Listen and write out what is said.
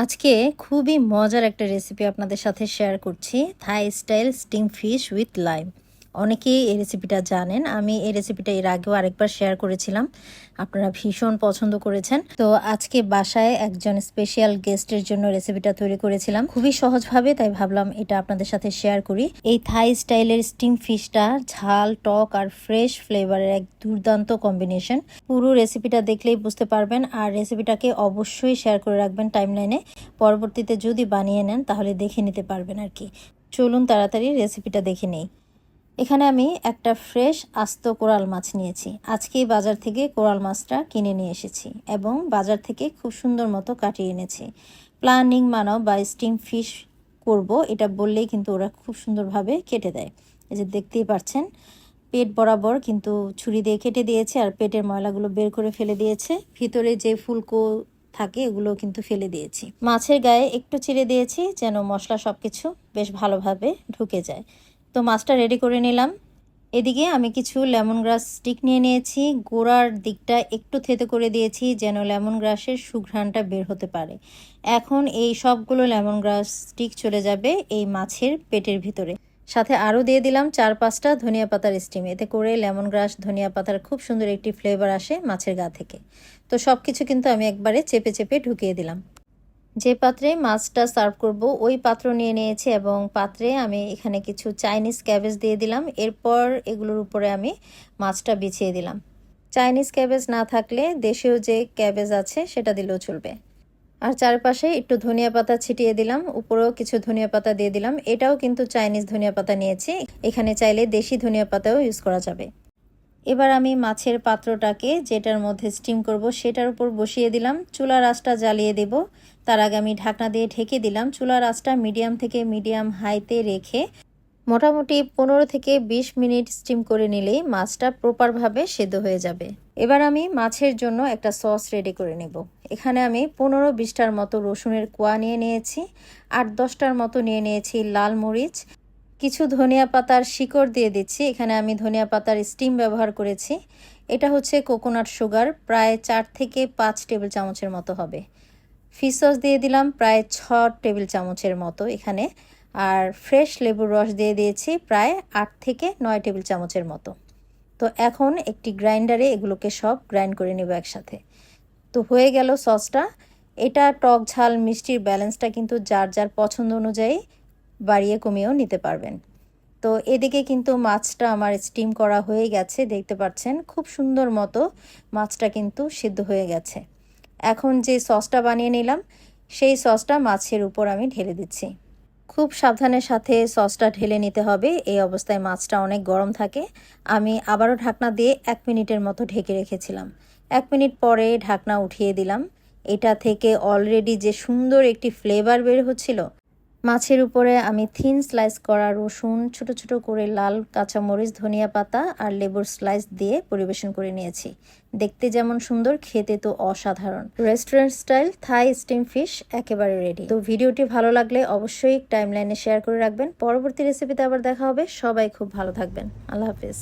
আজকে খুবই মজার একটা রেসিপি আপনাদের সাথে শেয়ার করছি। Thai style steam fish with lime. অনেকেই এই রেসিপিটা জানেন। আমি এই রেসিপিটা এর আগেও আরেকবার শেয়ার করেছিলাম, আপনারা ভীষণ পছন্দ করেছেন। তো আজকে বাসায় একজন স্পেশাল গেস্টের জন্য রেসিপিটা তৈরি করেছিলাম খুবই সহজভাবে, তাই ভাবলাম এটা আপনাদের সাথে শেয়ার করি। এই থাই স্টাইলের স্টিম ফিশটা ঝাল, টক আর ফ্রেশ ফ্লেভারের এক দুর্দান্ত কম্বিনেশন। পুরো রেসিপিটা দেখলেই বুঝতে পারবেন, আর রেসিপিটাকে অবশ্যই শেয়ার করে রাখবেন টাইমলাইনে। পরবর্তীতে যদি বানিয়ে নেন তাহলে দেখে নিতে পারবেন আর কি। চলুন তাড়াতাড়ি রেসিপিটা দেখে নেই। এখানে আমি একটা ফ্রেশ আস্ত কোরাল মাছ নিয়েছি। আজকেই বাজার থেকে কোরাল মাছটা কিনে নিয়ে এসেছি এবং বাজার থেকে খুব সুন্দর মতো কাটিয়ে এনেছি। প্ল্যানিং মানাও বা স্টিম ফিশ করব এটা বললেই কিন্তু ওরা খুব সুন্দরভাবে কেটে দেয়। এই যে দেখতেই পাচ্ছেন, পেট বরাবর কিন্তু ছুরি দিয়ে কেটে দিয়েছে, আর পেটের ময়লাগুলো বের করে ফেলে দিয়েছে। ভিতরে যে ফুলকো থাকে এগুলো কিন্তু ফেলে দিয়েছি। মাছের গায়ে একটু চিড়ে দিয়েছি যেন মশলা সবকিছু বেশ ভালোভাবে ঢুকে যায়। তো মাছটা রেডি করে নিলাম। এদিকে আমি কিছু লেমন গ্রাস স্টিক নিয়ে নিয়েছি। গোড়ার দিকটা একটু থেতো করে দিয়েছি যেন লেমন গ্রাসের সুঘ্রাণটা বের হতে পারে। এখন এই সবগুলো লেমন গ্রাস স্টিক চলে যাবে এই মাছের পেটের ভিতরে। সাথে আরও দিয়ে দিলাম 4-5টা ধনিয়া পাতার স্টিম। এতে করে লেমন গ্রাস, ধনিয়া পাতার খুব সুন্দর একটি ফ্লেভার আসে মাছের গা থেকে। তো সব কিছু কিন্তু আমি একবারে চেপে চেপে ঢুকিয়ে দিলাম। যে পাত্রে মাছটা সার্ভ করব ওই পাত্র নিয়ে নিয়েছি এবং পাত্রে আমি এখানে কিছু চাইনিজ ক্যাবেজ দিয়ে দিলাম। এরপর এগুলোর উপরে আমি মাছটা বিছিয়ে দিলাম। চাইনিজ ক্যাবেজ না থাকলে দেশীয় যে ক্যাবেজ আছে সেটা দিলেও চলবে। আর চারপাশে একটু ধনিয়া পাতা ছিটিয়ে দিলাম, উপরেও কিছু ধনিয়া পাতা দিয়ে দিলাম। এটাও কিন্তু চাইনিজ ধনিয়া পাতা নিয়েছি, এখানে চাইলে দেশি ধনিয়া পাতাও ইউজ করা যাবে। এবার আমি মাছের পাত্রটাকে যেটার মধ্যে স্টিম করব সেটার উপর বসিয়ে দিলাম। চুলার আঁচটা জ্বালিয়ে দেব। তার আগে আমি ঢাকনা দিয়ে ঢেকে দিলাম। চুলার আঁচটা মিডিয়াম থেকে মিডিয়াম হাইতে রেখে মোটামুটি 15 থেকে 20 মিনিট স্টিম করে নিলেই মাছটা প্রপারভাবে সেদ্ধ হয়ে যাবে। এবার আমি মাছের জন্য একটা সস রেডি করে নেব। এখানে আমি 15-20টার মতো রসুনের কোয়া নিয়ে নিয়েছি, 8-10টার মতো নিয়ে নিয়েছি লাল মরিচ, কিছু ধনিয়া পাতার শিকড় দিয়ে দিচ্ছি। এখানে আমি ধনিয়া পাতার স্টিম ব্যবহার করেছি। এটা হচ্ছে কোকোনাট সুগার, প্রায় 4 থেকে 5 টেবিল চামচের মতো হবে। ফিশ সস দিয়ে দিলাম প্রায় 6 টেবিল চামচের মতো এখানে। আর ফ্রেশ লেবুর রস দিয়ে দিয়েছি প্রায় 8 থেকে 9 টেবিল চামচের মতো। তো এখন একটি গ্রাইন্ডারে এগুলোকে সব গ্রাইন্ড করে নেব একসাথে। তো হয়ে গেল সসটা। এটা টক ঝাল মিষ্টির ব্যালেন্সটা কিন্তু যার যার পছন্দ অনুযায়ী বাড়িয়ে কমিয়েও নিতে পারবেন। তো এদিকে কিন্তু মাছটা আমার স্টিম করা হয়ে গেছে, দেখতে পাচ্ছেন খুব সুন্দর মতো মাছটা কিন্তু সিদ্ধ হয়ে গেছে। এখন যে সসটা বানিয়ে নিলাম সেই সসটা মাছের উপর আমি ঢেলে দিচ্ছি। খুব সাবধানের সাথে সসটা ঢেলে নিতে হবে, এই অবস্থায় মাছটা অনেক গরম থাকে। আমি আবারও ঢাকনা দিয়ে 1 মিনিটের মতো ঢেকে রেখেছিলাম। 1 মিনিট পরে ঢাকনা উঠিয়ে দিলাম। এটা থেকে অলরেডি যে সুন্দর একটি ফ্লেভার বের হচ্ছিল। মাছের উপরে আমি থিন স্লাইস করা রসুন, ছোট ছোট করে লাল কাঁচামরিচ, ধনিয়া পাতা আর লেবুর স্লাইস দিয়ে পরিবেশন করে নিয়েছি। দেখতে যেমন সুন্দর, খেতে তো অসাধারণ। রেস্টুরেন্ট স্টাইল থাই স্টিম ফিশ একেবারে রেডি। তো ভিডিওটি ভালো লাগলে অবশ্যই টাইমলাইনে শেয়ার করে রাখবেন। পরবর্তী রেসিপিতে আবার দেখা হবে। সবাই খুব ভালো থাকবেন। আল্লাহ হাফেজ।